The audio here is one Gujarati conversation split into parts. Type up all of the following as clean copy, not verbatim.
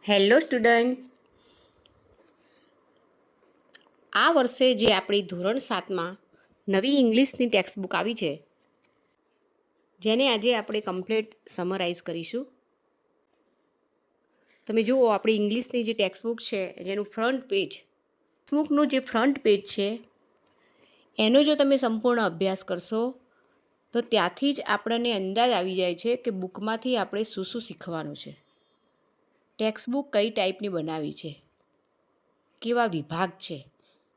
હેલો સ્ટુડન્ટ, આ વર્ષે જે આપણી ધોરણ 7માં નવી ઇંગ્લિશની ટેક્સ્ટ બુક આવી છે, જેને આજે આપણે કમ્પ્લીટ સમરાઇઝ કરીશું. તમે જુઓ, આપણી ઇંગ્લિશની જે ટેક્સ્ટ બુક છે જેનું ફ્રન્ટ પેજ, બુકનું જે ફ્રન્ટ પેજ છે એનો જો તમે સંપૂર્ણ અભ્યાસ કરશો તો ત્યાંથી જ આપણને અંદાજ આવી જાય છે કે બુકમાંથી આપણે શું શું શીખવાનું છે. ટેક્સ્ટ બુક કઈ ટાઈપની બનાવી છે, કેવા વિભાગ છે,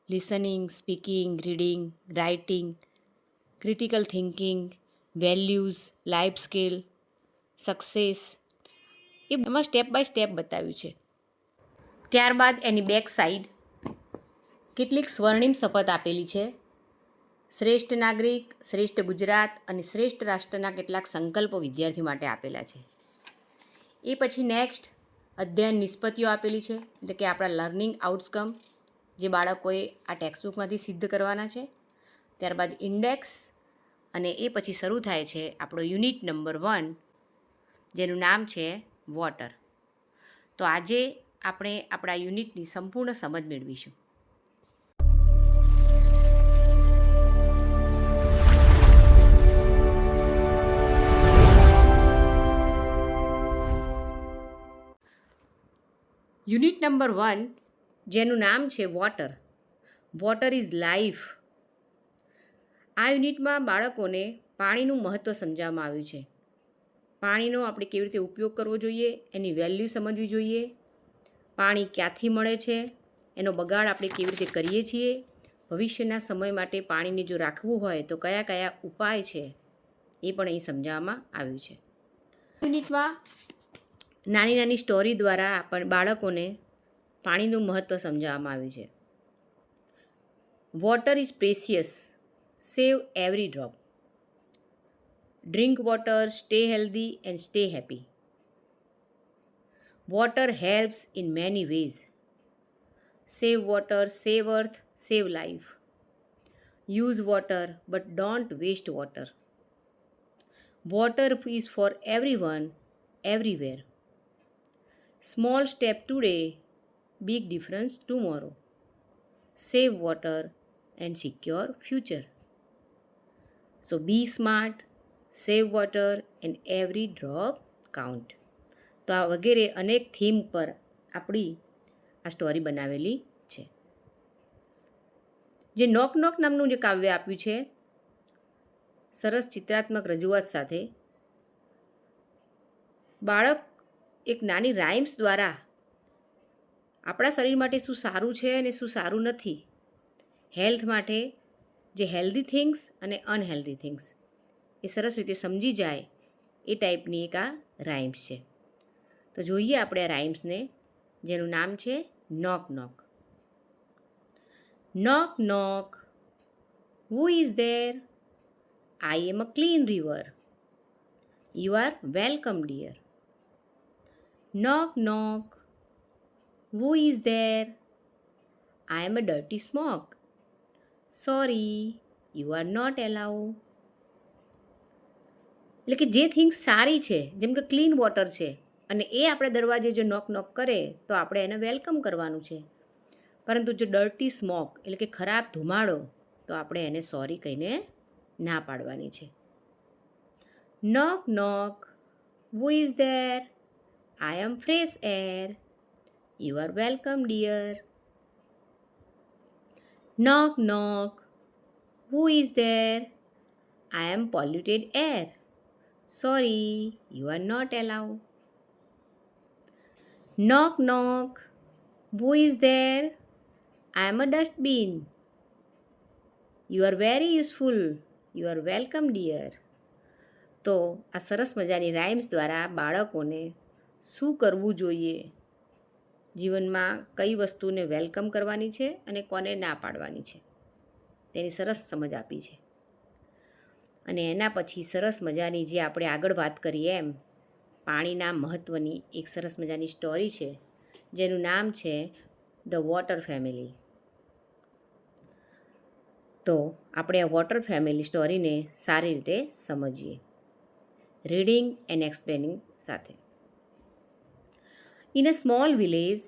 listening, speaking, reading, writing, critical thinking, values, life skill, success, એમાં સ્ટેપ બાય સ્ટેપ બતાવ્યું છે. ત્યારબાદ એની બેક સાઈડ કેટલીક સ્વર્ણિમ શપથ આપેલી છે. શ્રેષ્ઠ નાગરિક, શ્રેષ્ઠ ગુજરાત અને શ્રેષ્ઠ રાષ્ટ્રના કેટલાક સંકલ્પો વિદ્યાર્થી માટે આપેલા છે. એ પછી નેક્સ્ટ અધ્યયન નિષ્પત્તિઓ આપેલી છે, એટલે કે આપણા લર્નિંગ આઉટકમ જે બાળકોએ આ ટેક્સ્ટબુકમાંથી સિદ્ધ કરવાના છે. ત્યારબાદ ઇન્ડેક્સ, અને એ પછી શરૂ થાય છે આપણો યુનિટ નંબર 1, જેનું નામ છે વોટર. તો આજે આપણે આપણા યુનિટની સંપૂર્ણ સમજ મેળવીશું. યુનિટ નંબર 1, જેનું નામ છે વોટર. Water is life. આ યુનિટમાં બાળકોને પાણીનું મહત્ત્વ સમજાવવામાં આવ્યું છે. પાણીનો આપણે કેવી રીતે ઉપયોગ કરવો જોઈએ, એની વેલ્યુ સમજવી જોઈએ, પાણી ક્યાંથી મળે છે, એનો બગાડ આપણે કેવી રીતે કરીએ છીએ, ભવિષ્યના સમય માટે પાણીને જો રાખવું હોય તો કયા કયા ઉપાય છે એ પણ અહીં સમજાવવામાં આવ્યું છે. યુનિટમાં નાની નાની સ્ટોરી દ્વારા પણ બાળકોને પાણીનું મહત્ત્વ સમજાવવામાં આવ્યું છે. Water is precious, save every drop. Drink water, stay healthy and stay happy. Water helps in many ways. Save water, save earth, save life. Use water but don't waste water. Water is for everyone, everywhere. Small step today, big difference tomorrow. Save water and secure future. So be smart, save water and every drop count. તો આ વગેરે અનેક થીમ પર આપણી આ સ્ટોરી બનાવેલી છે. જે નોક નોક નામનું જે કાવ્ય આપ્યું છે, સરસ ચિત્રાત્મક રજૂઆત સાથે બાળક એક નાની રાઇમ્સ દ્વારા આપણા શરીર માટે શું સારું છે અને શું સારું નથી, હેલ્થ માટે જે હેલ્ધી થિંગ્સ અને અનહેલ્ધી થિંગ્સ એ સરસ રીતે સમજી જાય એ ટાઈપની એક આ રાઇમ્સ છે. તો જોઈએ આપણે આ રાઇમ્સને, જેનું નામ છે knock knock. Knock knock, who is there? I am a clean river. You are welcome dear. Knock knock, who is there? I am a dirty smoke. Sorry, you are not allowed. એટલે કે જે થિંગ્સ સારી છે, જેમ કે ક્લીન વોટર છે, અને એ આપણે દરવાજે જો નોક નોક કરે તો આપણે એને વેલકમ કરવાનું છે. પરંતુ જો ડર્ટી સ્મોક એટલે કે ખરાબ ધુમાડો, તો આપણે એને સોરી કહીને ના પાડવાની છે. Knock knock, who is there? I am fresh air. You are welcome dear. Knock knock, who is there? I am polluted air. Sorry, you are not allowed. Knock knock, who is there? I am a dustbin. You are very useful. You are welcome dear. તો આ સરસ મજાની રાઇમ્સ દ્વારા બાળકોને શું કરવું જોઈએ, જીવનમાં કઈ વસ્તુને વેલકમ કરવાની છે અને કોને ના પાડવાની છે, તેની સરસ સમજ આપી છે. અને એના પછી સરસ મજાની જે આપણે આગળ વાત કરીએ એમ પાણીના મહત્ત્વની એક સરસ મજાની સ્ટોરી છે, જેનું નામ છે ધ વોટર ફેમિલી. તો આપણે આ વોટર ફેમિલી સ્ટોરીને સારી રીતે સમજીએ, રીડિંગ એન્ડ એક્સપ્લેનિંગ સાથે. In a small village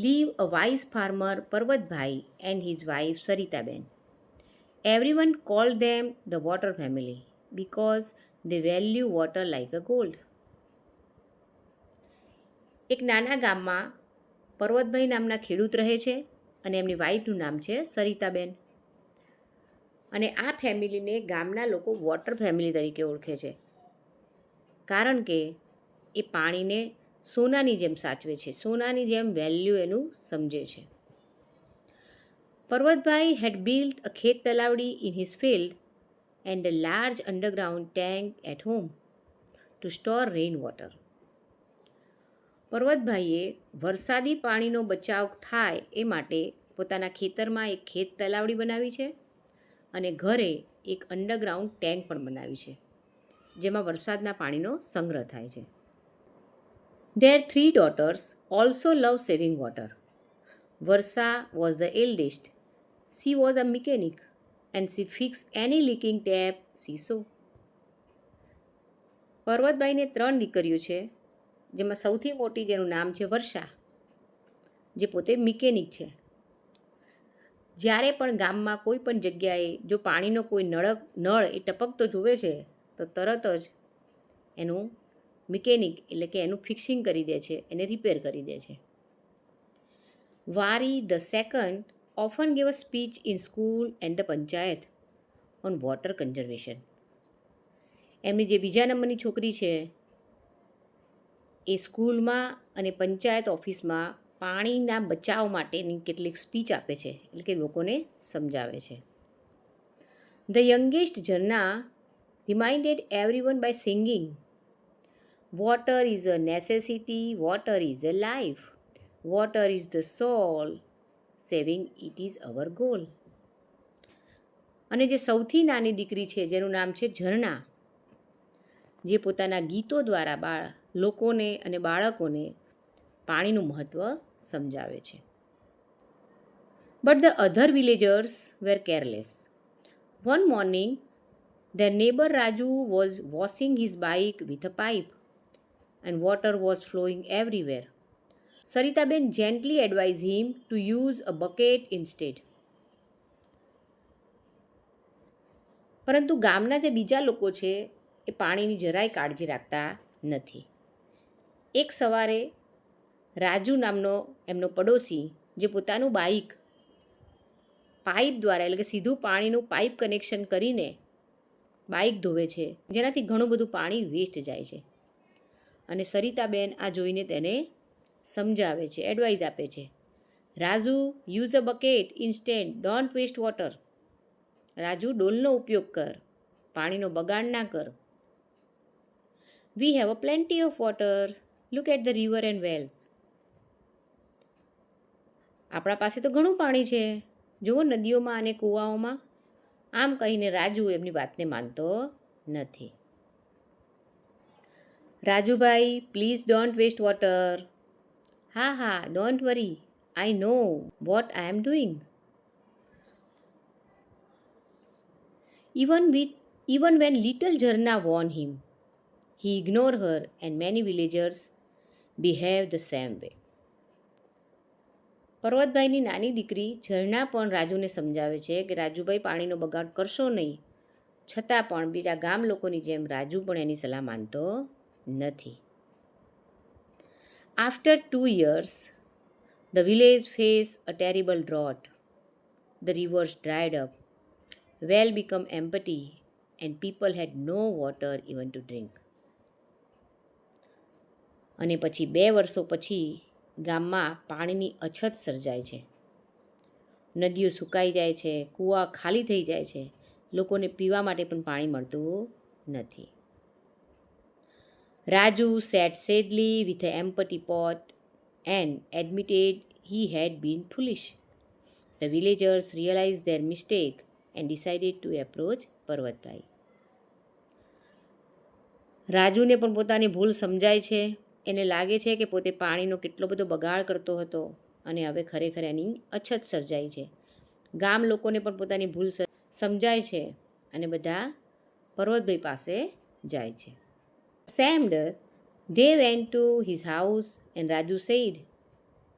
live a wise farmer Parvatbhai and his wife Saritaben. Everyone called them the water family because they value water like a gold. એક નાના ગામમાં પર્વતભાઈ નામના ખેડૂત રહે છે અને એમની વાઈફનું નામ છે સરિતાબેન. અને આ ફેમિલીને ગામના લોકો વોટર ફેમિલી તરીકે ઓળખે છે, કારણ કે એ પાણીને સોનાની જેમ સાચવે છે, સોનાની જેમ વેલ્યુ એનું સમજે છે. પર્વતભાઈ had built a ખેત તલાવડી in his field and a large underground tank at home to store rainwater. પર્વતભાઈએ વરસાદી પાણીનો બચાવ થાય એ માટે પોતાના ખેતરમાં એક ખેત તલાવડી બનાવી છે અને ઘરે એક અંડરગ્રાઉન્ડ ટેન્ક પણ બનાવી છે, જેમાં વરસાદના પાણીનો સંગ્રહ થાય છે. Their 3 daughters also love saving water. Varsha was the eldest. She was a mechanic and she fixed any leaking tap she saw. પર્વતભાઈને 3 દીકરીઓ છે, જેમાં સૌથી મોટી જેનું નામ છે વર્ષા, જે પોતે મિકેનિક છે. જ્યારે પણ ગામમાં કોઈ પણ જગ્યાએ જો પાણીનો કોઈ નળ એ ટપકતો જોવે છે તો તરત જ એનું મિકેનિક એટલે કે એનું ફિક્સિંગ કરી દે છે, એને રિપેર કરી દે છે. વારી the second often gave a speech in school and the panchayat on water conservation. એમની જે બીજા નંબરની છોકરી છે એ સ્કૂલમાં અને પંચાયત ઓફિસમાં પાણીના બચાવ માટેની કેટલીક સ્પીચ આપે છે, એટલે કે લોકોને સમજાવે છે. The youngest Jharna reminded everyone by singing, water is a necessity, water is a life, water is the soul, saving it is our goal. અને જે સૌથી નાની દીકરી છે જેનું નામ છે ઝરણા, જે પોતાના ગીતો દ્વારા લોકોને અને બાળકોને પાણીનું મહત્ત્વ સમજાવે છે. But the other villagers were careless. One morning their neighbor Raju was washing his bike with a pipe and water was flowing everywhere. Saritaben gently advised him to use a bucket instead. પરંતુ ગામના જે બીજા લોકો છે એ પાણીની જરાય કાળજી રાખતા નથી. એક સવારે રાજુ નામનો એમનો પડોશી, જે પોતાનું બાઇક પાઇપ દ્વારા એટલે કે સીધું પાણીનું પાઇપ કનેક્શન કરીને બાઇક ધોવે છે, જેનાથી ઘણું બધું પાણી વેસ્ટ જાય છે. અને સરિતાબેન આ જોઈને તેને સમજાવે છે, એડવાઇસ આપે છે. Raju, use a bucket instead, don't waste water. Raju, ડોલનો ઉપયોગ કર, પાણીનો બગાડ ના કર. We have a plenty of water, look at the river and wells. આપણા પાસે તો ઘણું પાણી છે, જુઓ નદીઓમાં અને કૂવાઓમાં. આમ કહીને રાજુ એમની વાતને માનતો નથી. Rajubhai, please don't waste water. હા હા, don't worry, I know what I am doing. Even when little Jharna warned him, he ignored her and many villagers behave the same way. પર્વતભાઈની નાની દીકરી ઝરણા પણ રાજુને સમજાવે છે કે રાજુભાઈ પાણીનો બગાડ કરશો નહીં, છતાં પણ બીજા ગામ લોકોની જેમ રાજુ પણ એની સલાહ માનતો નથી. After 2 years, the village faced a terrible drought. The rivers dried up, well became empty, and people had no water even to drink. અને પછી 2 વર્ષો પછી ગામમાં પાણીની અછત સર્જાય છે. નદીઓ સુકાઈ જાય છે, કૂવા ખાલી થઈ જાય છે, લોકોને પીવા માટે પણ પાણી મળતું નથી. Raju sat sadly with an empty pot and admitted he had been foolish. The villagers realized their mistake and decided to approach પર્વતભાઈ. રાજુને પણ પોતાની ભૂલ સમજાય છે. એને લાગે છે કે પોતે પાણીનો કેટલો બધો બગાડ કરતો હતો અને હવે ખરેખર એની અછત સર્જાઈ છે. ગામ લોકોને પણ પોતાની ભૂલ સમજાય છે અને બધા પર્વતભાઈ પાસે જાય છે. Ashamed, They went to his house and Raju said,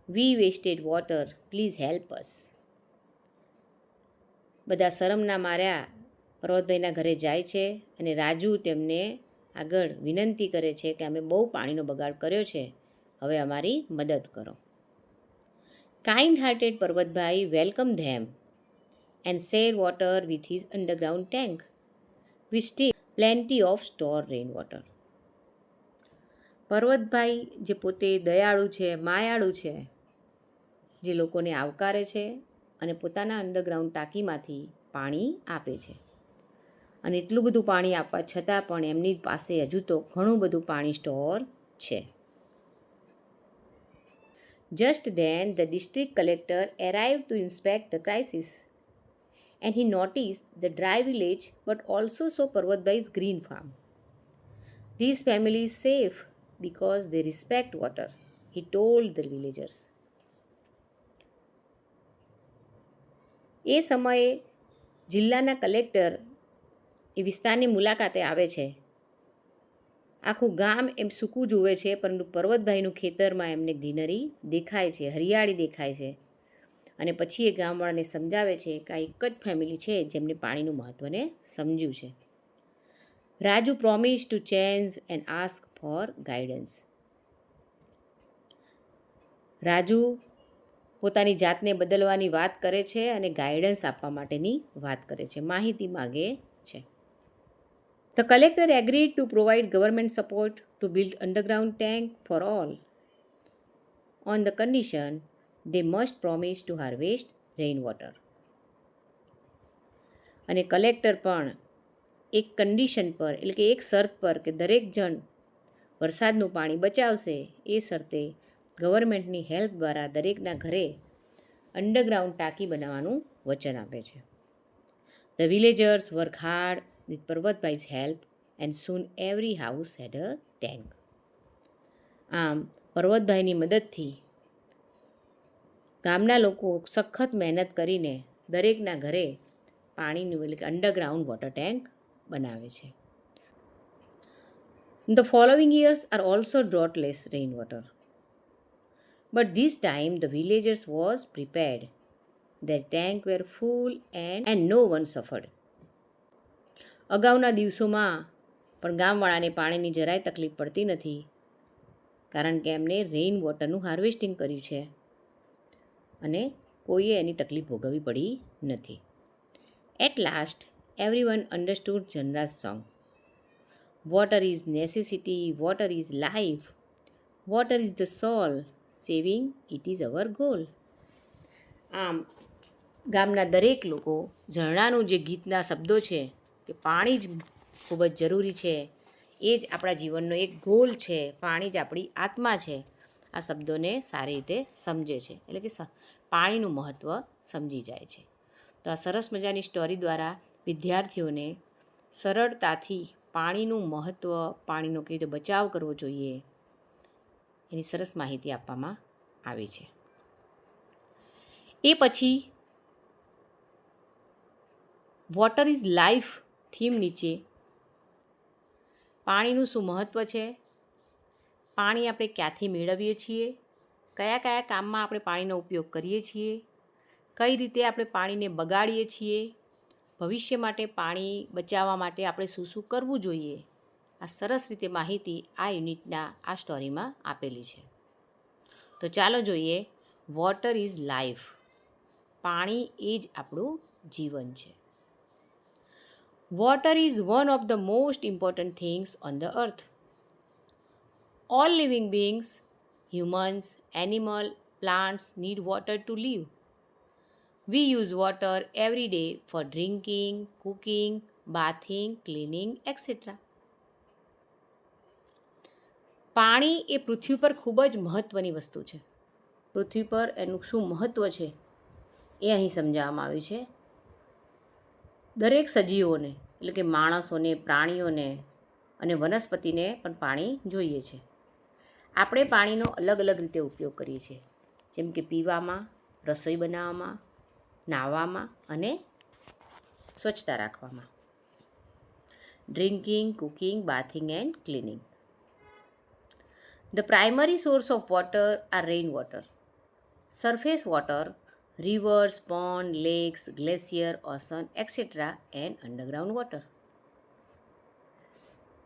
"We wasted water, please help us." બધા શરમના માર્યા પર્વતભાઈના ઘરે જાય છે અને રાજુ તેમને આગળ વિનંતી કરે છે કે અમે બહુ પાણીનો બગાડ કર્યો છે, હવે અમારી મદદ કરો. Kind hearted Parvatbhai welcome them and share water with his underground tank, with still plenty of stored rainwater. પર્વતભાઈ જે પોતે દયાળુ છે, માયાળુ છે, જે લોકોને આવકારે છે અને પોતાના અંડરગ્રાઉન્ડ ટાંકીમાંથી પાણી આપે છે. અને એટલું બધું પાણી આપવા છતાં પણ એમની પાસે હજુ તો ઘણું બધું પાણી સ્ટોર છે. Just then the district collector arrived to inspect the crisis. And he noticed the dry village but also saw Parvatbhai's green farm. This family is safe because they respect water, he told the villagers. એ સમયે જિલ્લાના કલેક્ટર એ વિસ્તારની મુલાકાતે આવે છે. આખું ગામ એમ સૂકું જુએ છે, પરંતુ પર્વતભાઈનું ખેતરમાં એમને ગ્રીનરી દેખાય છે, હરિયાળી દેખાય છે. અને પછી એ ગામવાળાને સમજાવે છે કે આ એક જ ફેમિલી છે જેમને પાણીનું મહત્ત્વને સમજ્યું છે. Raju promise to change and ask for guidance. Raju પોતાની જાતને બદલવાની વાત કરે છે અને ગાઈડન્સ આપવા માટેની વાત કરે છે, માહિતી માગે છે. The collector agreed to provide government support to build underground tank for all on the condition they must promise to harvest rainwater. અને કલેક્ટર પણ એક કન્ડિશન પર એટલે કે એક શરત પર કે દરેક જણ વરસાદનું પાણી બચાવશે એ શરતે ગવર્મેન્ટની હેલ્પ દ્વારા દરેકના ઘરે અંડરગ્રાઉન્ડ ટાંકી બનાવવાનું વચન આપે છે. The villagers work hard with Parvatbhai's help and soon every house had a tank. આમ પર્વતભાઈની મદદથી ગામના લોકો સખત મહેનત કરીને દરેકના ઘરે પાણીનું એટલે કે અંડરગ્રાઉન્ડ વોટર ટેન્ક બનાવે છે. The following years are also droughtless rainwater. But this time the villagers was prepared. Their tank were full and no one suffered. અગાઉના દિવસોમાં પણ ગામવાળાને પાણીની જરાય તકલીફ પડતી નથી, કારણ કે એમને રેઇન વોટરનું હાર્વેસ્ટિંગ કર્યું છે અને કોઈએ એની તકલીફ ભોગવવી પડી નથી. At last, everyone understood Janra's song. Water is necessity, water is life, water is the soul, saving it is our goal. આમ ગામના દરેક લોકો ઝરણાનું જે ગીતના શબ્દો છે કે પાણી જ ખૂબ જ જરૂરી છે, એ જ આપણા જીવનનો એક ગોલ છે, પાણી જ આપણી આત્મા છે, આ શબ્દોને સારી રીતે સમજે છે, એટલે કે પાણીનું મહત્ત્વ સમજી જાય છે. તો આ સરસ મજાની સ્ટોરી દ્વારા વિદ્યાર્થીઓને સરળતાથી પાણીનું મહત્ત્વ, પાણીનો કેવી રીતે બચાવ કરવો જોઈએ એની સરસ માહિતી આપવામાં આવી છે. એ પછી વોટર ઇઝ લાઈફ થીમ નીચે પાણીનું શું મહત્ત્વ છે, પાણી આપણે ક્યાંથી મેળવીએ છીએ, કયા કયા કામમાં આપણે પાણીનો ઉપયોગ કરીએ છીએ, કઈ રીતે આપણે પાણીને બગાડીએ છીએ, ભવિષ્ય માટે પાણી બચાવવા માટે આપણે શું શું કરવું જોઈએ, આ સરસ રીતે માહિતી આ યુનિટના આ સ્ટોરીમાં આપેલી છે. તો ચાલો જોઈએ વોટર ઇઝ લાઈફ. પાણી એ જ આપણું જીવન છે. Water is one of the most important things on the earth. All living beings, humans, animals, plants need water to live. We use water every day for drinking, cooking, bathing, cleaning, etc. પાણી એ પૃથ્વી પર ખૂબ જ મહત્ત્વની વસ્તુ છે. પૃથ્વી પર એનું શું મહત્ત્વ છે એ અહીં સમજાવવામાં આવ્યું છે. દરેક સજીવોને એટલે કે માણસોને, પ્રાણીઓને અને વનસ્પતિને પણ પાણી જોઈએ છે. આપણે પાણીનો અલગ અલગ રીતે ઉપયોગ કરીએ છીએ, જેમ કે પીવામાં, રસોઈ બનાવવામાં, નાહવામાં અને સ્વચ્છતા રાખવામાં. Drinking, cooking, bathing and cleaning. The primary source of water are rainwater, surface water, rivers, pond, lakes, glacier, ocean, etc. and underground water.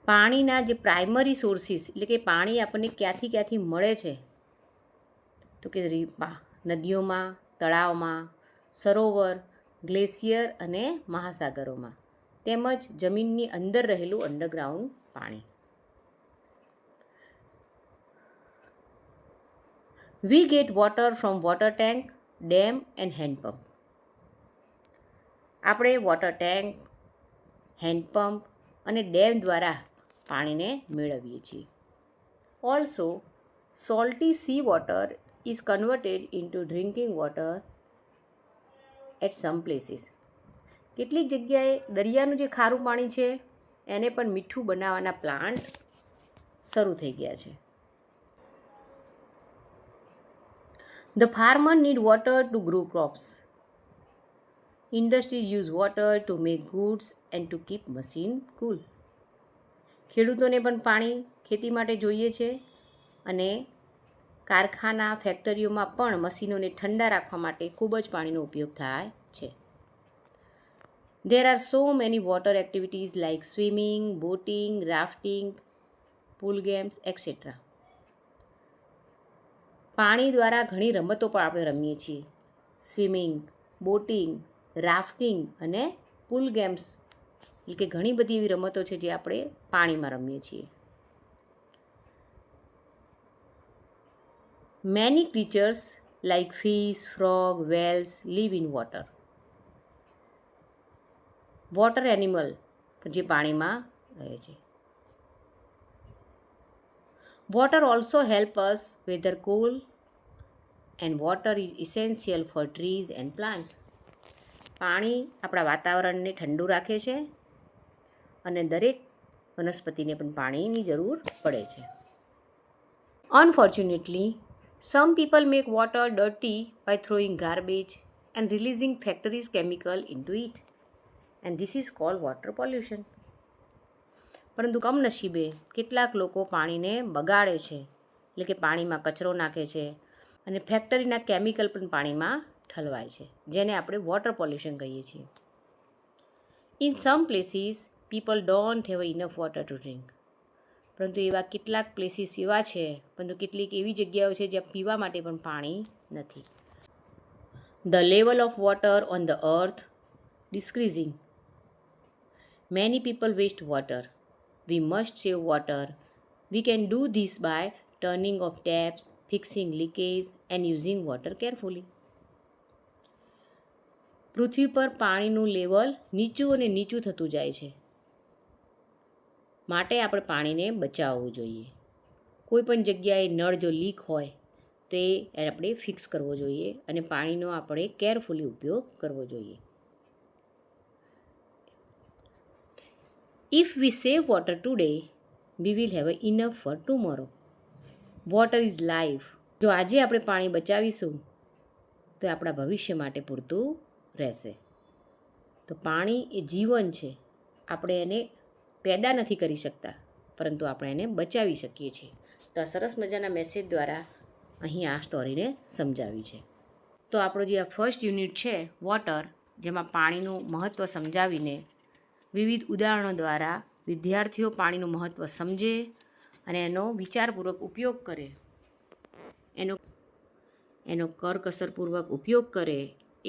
પાણીના જે પ્રાઇમરી સોર્સિસ એટલે કે પાણી આપણને ક્યાંથી મળે છે તો કે નદીઓમાં, તળાવમાં, સરોવર, ગ્લેશિયર અને મહાસાગરોમાં, તેમજ જમીનની અંદર રહેલું અંડરગ્રાઉન્ડ પાણી. We get water from water tank, dam and hand pump. આપણે વોટર ટેન્ક, હેન્ડપંપ અને ડેમ દ્વારા પાણીને મેળવીએ છીએ. Also salty sea water is converted into drinking water at some places. કેટલીક જગ્યાએ દરિયાનું જે ખારું પાણી છે એને પણ મીઠું બનાવવાના પ્લાન્ટ શરૂ થઈ ગયા છે. The farmer need water to grow crops. Industries use water to make goods and to keep machine cool. ખેડૂતોને પણ પાણી ખેતી માટે જોઈએ છે અને કારખાના, ફેક્ટરીઓમાં પણ મશીનોને ઠંડા રાખવા માટે ખૂબ જ પાણીનો ઉપયોગ થાય છે. There are so many water activities like swimming, boating, rafting, pool games, etc. પાણી દ્વારા ઘણી રમતો પણ આપણે રમીએ છીએ. સ્વિમિંગ, બોટિંગ, રાફ્ટિંગ અને પૂલ ગેમ્સ એટલે કે ઘણી બધી એવી રમતો છે જે આપણે પાણીમાં રમીએ છીએ. Many creatures like fish, frog, whales live in water. Water animal જે પાણીમાં રહે છે. Water also help us weather cold and water is essential for trees and plants. પાણી આપણા વાતાવરણને ઠંડુ રાખે છે અને દરેક વનસ્પતિને પણ પાણીની જરૂર પડે છે. Unfortunately, some people make water dirty by throwing garbage and releasing factories' chemical into it. And this is called water pollution. પરંતુ કમનસીબે કેટલાક લોકો પાણીને બગાડે છે એટલે કે પાણીમાં કચરો નાખે છે અને ફેક્ટરીના કેમિકલ પણ પાણીમાં ઠલવાય છે, જેને આપણે વોટર પોલ્યુશન કહીએ છીએ. In sum places people don't have enough water two drink. પરંતુ એવા કેટલાક પ્લેસીસ એવા છે, પરંતુ કેટલીક એવી જગ્યાઓ છે જ્યાં પીવા માટે પણ પાણી નથી. The level of water on the earth decreasing. Many people waste water. We must save water. We can do this by turning off taps, fixing leakage and using water carefully. પૃથ્વી પર પાણીનું લેવલ નીચું અને નીચું થતું જાય છે, માટે આપણે પાણીને બચાવવું જોઈએ. કોઈ પણ જગ્યાએ નળ જો લીક હોય તો એ આપણે ફિક્સ કરવો જોઈએ અને પાણીનો આપણે કેરફુલી ઉપયોગ કરવો જોઈએ. If we save water today, we will have enough for tomorrow. Water is life. જો આજે આપણે પાણી બચાવીશું તો આપણા ભવિષ્ય માટે પૂરતું રહેશે. તો પાણી એ જીવન છે. આપણે એને પેદા નથી કરી શકતા, પરંતુ આપણે એને બચાવી શકીએ છીએ. તો આ સરસ મજાના મેસેજ દ્વારા અહીં આ સ્ટોરીને સમજાવી છે. તો આપણો જે આ ફર્સ્ટ યુનિટ છે વોટર, જેમાં પાણીનું મહત્ત્વ સમજાવીને વિવિધ ઉદાહરણો દ્વારા વિદ્યાર્થીઓ પાણીનું મહત્ત્વ સમજે અને એનો વિચારપૂર્વક ઉપયોગ કરે, એનો કરકસરપૂર્વક ઉપયોગ કરે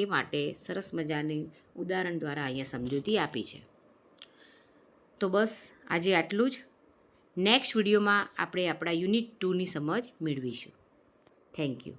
એ માટે સરસ મજાની ઉદાહરણ દ્વારા અહીંયા સમજૂતી આપી છે. તો બસ આજે આટલું જ. નેક્સ્ટ વિડીયોમાં આપણે આપણા યુનિટ 2ની સમજ મેળવીશું. Thank you.